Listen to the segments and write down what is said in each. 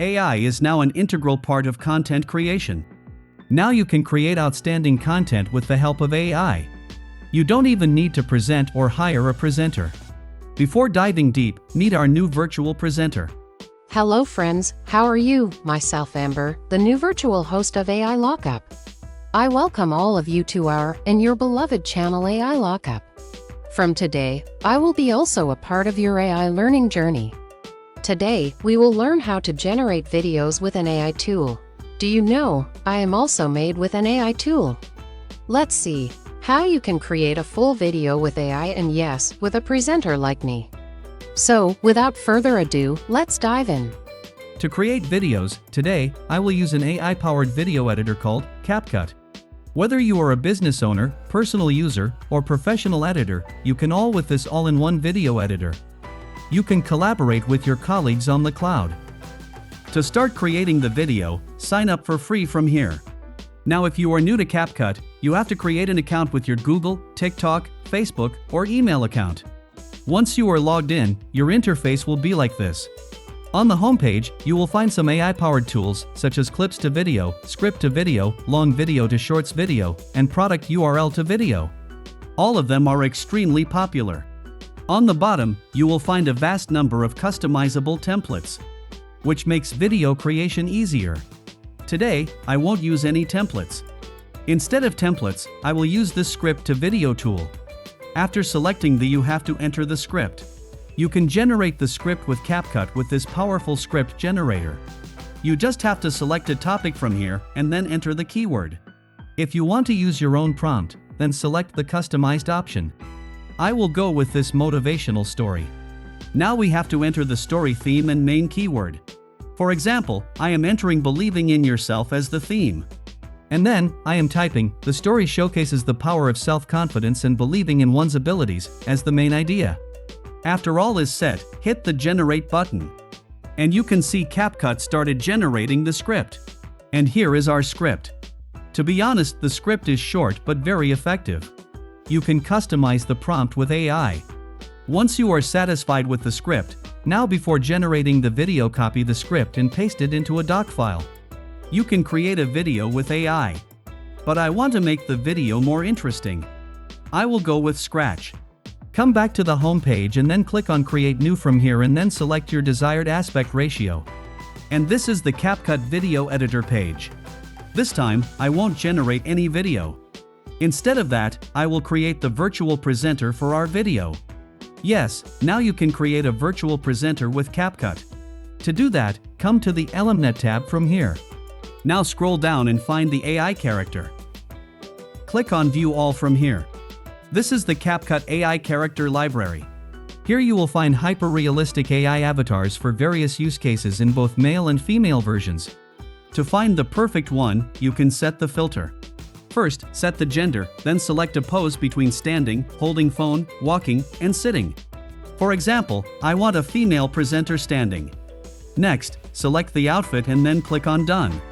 AI is now an integral part of content creation. Now you can create outstanding content with the help of AI. You don't even need to present or hire a presenter. Before diving deep, meet our new virtual presenter. Hello friends, how are you? Myself Amber, the new virtual host of AI Lockup. I welcome all of you to our and your beloved channel AI Lockup. From today, I will be also a part of your AI learning journey. Today, we will learn how to generate videos with an AI tool. Do you know, I am also made with an AI tool. Let's see how you can create a full video with AI and yes, with a presenter like me. So, without further ado, let's dive in. To create videos, today, I will use an AI-powered video editor called CapCut. Whether you are a business owner, personal user, or professional editor, you can all with this all-in-one video editor. You can collaborate with your colleagues on the cloud. To start creating the video, sign up for free from here. Now if you are new to CapCut, you have to create an account with your Google, TikTok, Facebook, or email account. Once you are logged in, your interface will be like this. On the homepage, you will find some AI-powered tools such as clips to video, script to video, long video to shorts video, and product URL to video. All of them are extremely popular. On the bottom, you will find a vast number of customizable templates, which makes video creation easier. Today, I won't use any templates. Instead of templates, I will use this script to video tool. After selecting you have to enter the script. You can generate the script with CapCut with this powerful script generator. You just have to select a topic from here and then enter the keyword. If you want to use your own prompt, then select the customized option. I will go with this motivational story. Now we have to enter the story theme and main keyword. For example, I am entering believing in yourself as the theme. And then, I am typing, the story showcases the power of self-confidence and believing in one's abilities as the main idea. After all is set, hit the generate button. And you can see CapCut started generating the script. And here is our script. To be honest, the script is short but very effective. You can customize the prompt with AI. Once you are satisfied with the script, now before generating the video, copy the script and paste it into a doc file. You can create a video with AI. But I want to make the video more interesting. I will go with Scratch. Come back to the home page and then click on Create New from here and then select your desired aspect ratio. And this is the CapCut video editor page. This time, I won't generate any video. Instead of that, I will create the virtual presenter for our video. Yes, now you can create a virtual presenter with CapCut. To do that, come to the Element tab from here. Now scroll down and find the AI character. Click on View All from here. This is the CapCut AI character library. Here you will find hyper-realistic AI avatars for various use cases in both male and female versions. To find the perfect one, you can set the filter. First, set the gender, then select a pose between standing, holding phone, walking, and sitting. For example, I want a female presenter standing. Next, select the outfit and then click on Done.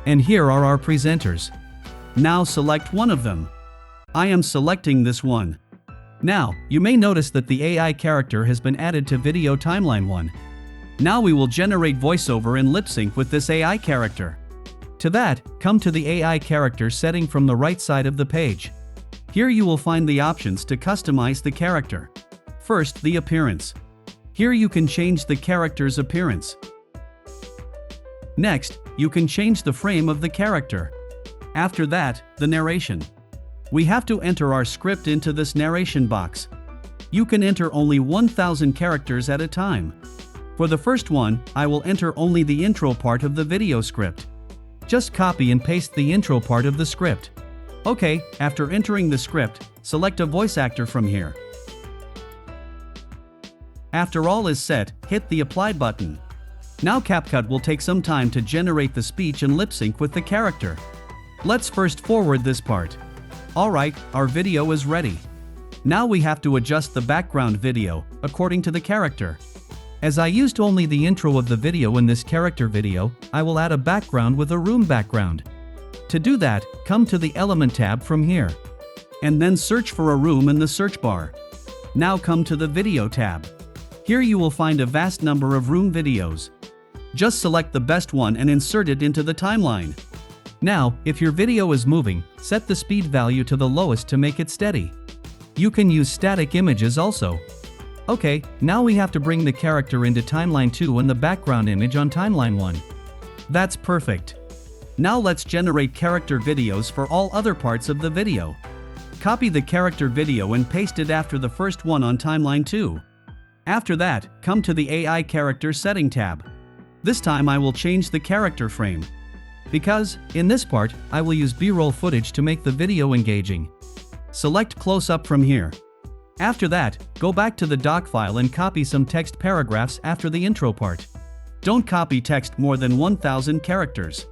And here are our presenters. Now select one of them. I am selecting this one. Now, you may notice that the AI character has been added to Video Timeline 1. Now we will generate voiceover and lip sync with this AI character. To that, come to the AI character setting from the right side of the page. Here you will find the options to customize the character. First, the appearance. Here you can change the character's appearance. Next, you can change the frame of the character. After that, the narration. We have to enter our script into this narration box. You can enter only 1,000 characters at a time. For the first one, I will enter only the intro part of the video script. Just copy and paste the intro part of the script. Okay, after entering the script, select a voice actor from here. After all is set, hit the Apply button. Now CapCut will take some time to generate the speech and lip sync with the character. Let's first forward this part. Alright, our video is ready. Now we have to adjust the background video, according to the character. As I used only the intro of the video in this character video, I will add a background with a room background. To do that, come to the Element tab from here. And then search for a room in the search bar. Now come to the Video tab. Here you will find a vast number of room videos. Just select the best one and insert it into the timeline. Now, if your video is moving, set the speed value to the lowest to make it steady. You can use static images also. Okay, now we have to bring the character into timeline 2 and the background image on timeline 1. That's perfect. Now let's generate character videos for all other parts of the video. Copy the character video and paste it after the first one on timeline 2. After that, come to the AI character setting tab. This time I will change the character frame. Because, in this part, I will use B-roll footage to make the video engaging. Select close-up from here. After that, go back to the doc file and copy some text paragraphs after the intro part. Don't copy text more than 1,000 characters.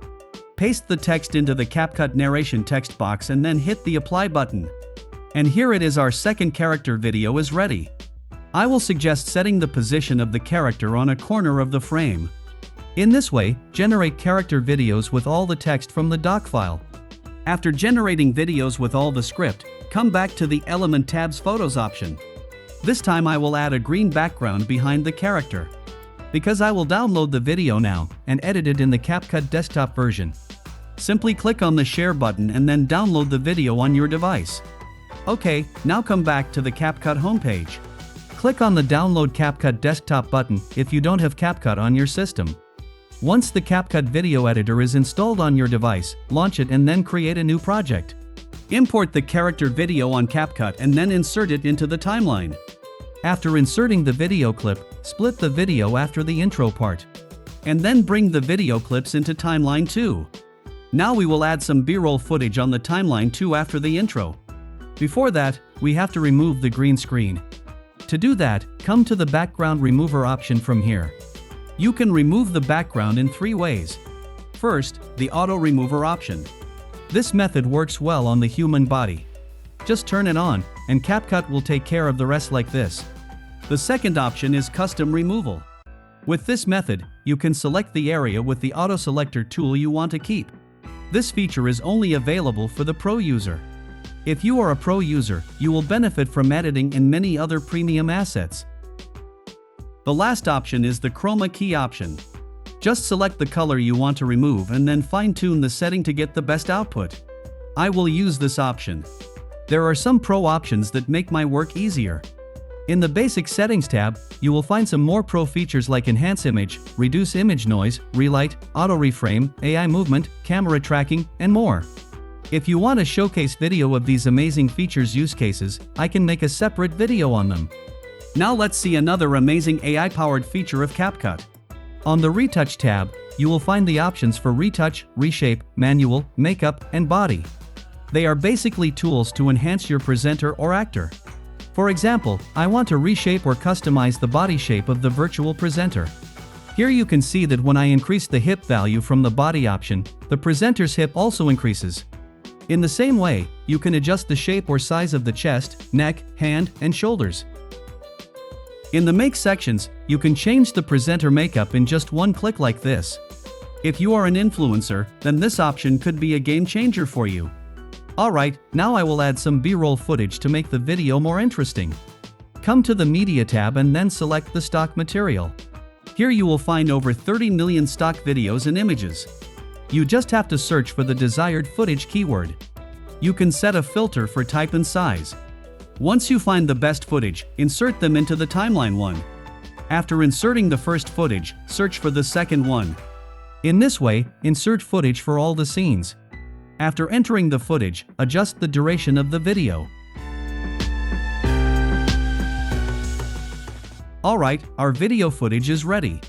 Paste the text into the CapCut narration text box and then hit the apply button. And here it is, our second character video is ready. I will suggest setting the position of the character on a corner of the frame. In this way, generate character videos with all the text from the doc file. After generating videos with all the script, come back to the Element tab's Photos option. This time I will add a green background behind the character. Because I will download the video now and edit it in the CapCut desktop version. Simply click on the share button and then download the video on your device. Okay, now come back to the CapCut homepage. Click on the Download CapCut Desktop button if you don't have CapCut on your system. Once the CapCut video editor is installed on your device, launch it and then create a new project. Import the character video on CapCut and then insert it into the timeline. After inserting the video clip, split the video after the intro part. And then bring the video clips into timeline 2. Now we will add some B-roll footage on the timeline 2 after the intro. Before that, we have to remove the green screen. To do that, come to the background remover option from here. You can remove the background in 3 ways. First, the auto remover option. This method works well on the human body. Just turn it on, and CapCut will take care of the rest like this. The second option is custom removal. With this method, you can select the area with the auto selector tool you want to keep. This feature is only available for the Pro user. If you are a Pro user, you will benefit from editing in many other premium assets. The last option is the chroma key option. Just select the color you want to remove and then fine-tune the setting to get the best output. I will use this option. There are some Pro options that make my work easier. In the Basic Settings tab, you will find some more Pro features like Enhance Image, Reduce Image Noise, Relight, Auto Reframe, AI Movement, Camera Tracking, and more. If you want to showcase video of these amazing features use cases, I can make a separate video on them. Now let's see another amazing AI-powered feature of CapCut. On the Retouch tab, you will find the options for Retouch, Reshape, Manual, Makeup, and Body. They are basically tools to enhance your presenter or actor. For example, I want to reshape or customize the body shape of the virtual presenter. Here you can see that when I increase the hip value from the body option, the presenter's hip also increases. In the same way, you can adjust the shape or size of the chest, neck, hand, and shoulders. In the Make sections, you can change the presenter makeup in just one click like this. If you are an influencer, then this option could be a game changer for you. Alright, now I will add some B-roll footage to make the video more interesting. Come to the Media tab and then select the stock material. Here you will find over 30 million stock videos and images. You just have to search for the desired footage keyword. You can set a filter for type and size. Once you find the best footage, insert them into the timeline 1. After inserting the first footage, search for the second one. In this way, insert footage for all the scenes. After entering the footage, adjust the duration of the video. Alright, our video footage is ready.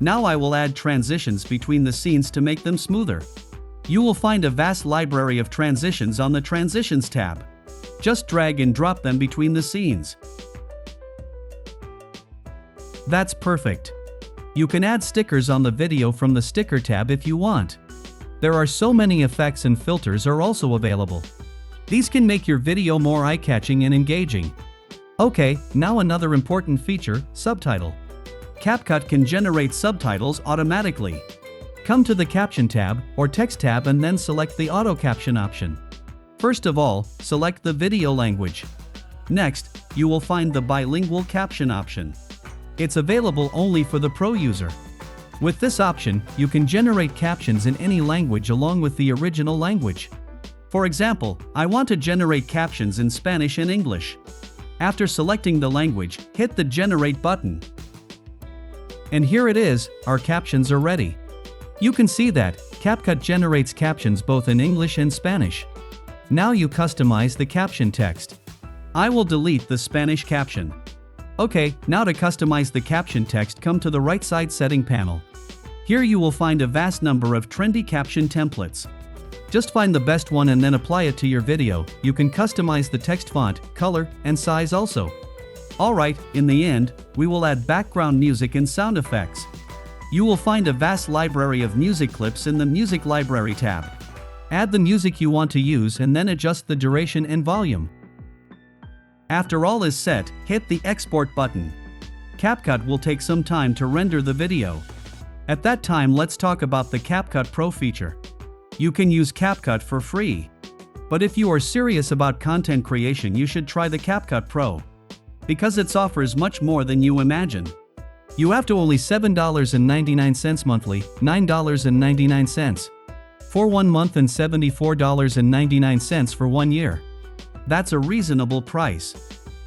Now I will add transitions between the scenes to make them smoother. You will find a vast library of transitions on the Transitions tab. Just drag and drop them between the scenes. That's perfect. You can add stickers on the video from the Sticker tab if you want. There are so many effects and filters are also available. These can make your video more eye-catching and engaging. Okay, now another important feature, Subtitle. CapCut can generate subtitles automatically. Come to the Caption tab or Text tab and then select the Auto Caption option. First of all, select the video language. Next, you will find the Bilingual Caption option. It's available only for the Pro user. With this option, you can generate captions in any language along with the original language. For example, I want to generate captions in Spanish and English. After selecting the language, hit the Generate button. And here it is, our captions are ready. You can see that CapCut generates captions both in English and Spanish. Now you customize the caption text. I will delete the Spanish caption. Okay, now to customize the caption text, come to the right side setting panel. Here you will find a vast number of trendy caption templates. Just find the best one and then apply it to your video. You can customize the text font, color, and size also. Alright, in the end, we will add background music and sound effects. You will find a vast library of music clips in the Music Library tab. Add the music you want to use and then adjust the duration and volume. After all is set, hit the Export button. CapCut will take some time to render the video. At that time, let's talk about the CapCut Pro feature. You can use CapCut for free. But if you are serious about content creation, you should try the CapCut Pro. Because it offers much more than you imagine. You have to only $7.99 monthly, $9.99 for 1 month and $74.99 for 1 year. That's a reasonable price.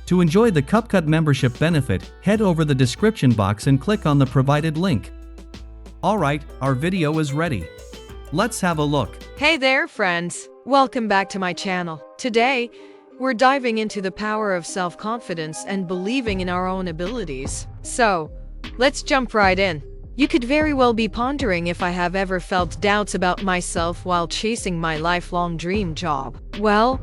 To enjoy the CapCut membership benefit, head over the description box and click on the provided link. Alright, our video is ready. Let's have a look. Hey there, friends. Welcome back to my channel. Today, we're diving into the power of self-confidence and believing in our own abilities. So, let's jump right in. You could very well be pondering if I have ever felt doubts about myself while chasing my lifelong dream job. Well,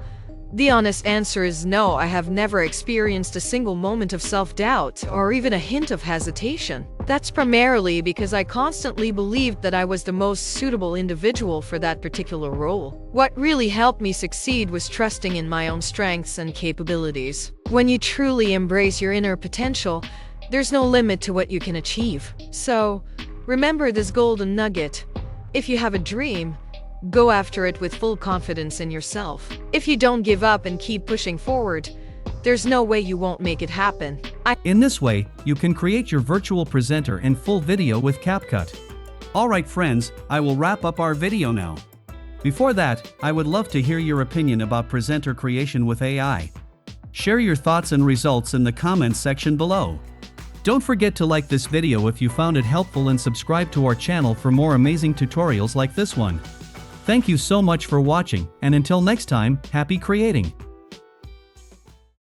the honest answer is no. I have never experienced a single moment of self-doubt or even a hint of hesitation. That's primarily because I constantly believed that I was the most suitable individual for that particular role. What really helped me succeed was trusting in my own strengths and capabilities. When you truly embrace your inner potential, there's no limit to what you can achieve. So, remember this golden nugget. If you have a dream, go after it with full confidence in yourself. If you don't give up and keep pushing forward, there's no way you won't make it happen. In this way, you can create your virtual presenter and full video with CapCut. Alright friends, I will wrap up our video now. Before that, I would love to hear your opinion about presenter creation with AI. Share your thoughts and results in the comments section below. Don't forget to like this video if you found it helpful and subscribe to our channel for more amazing tutorials like this one. Thank you so much for watching, and until next time, happy creating!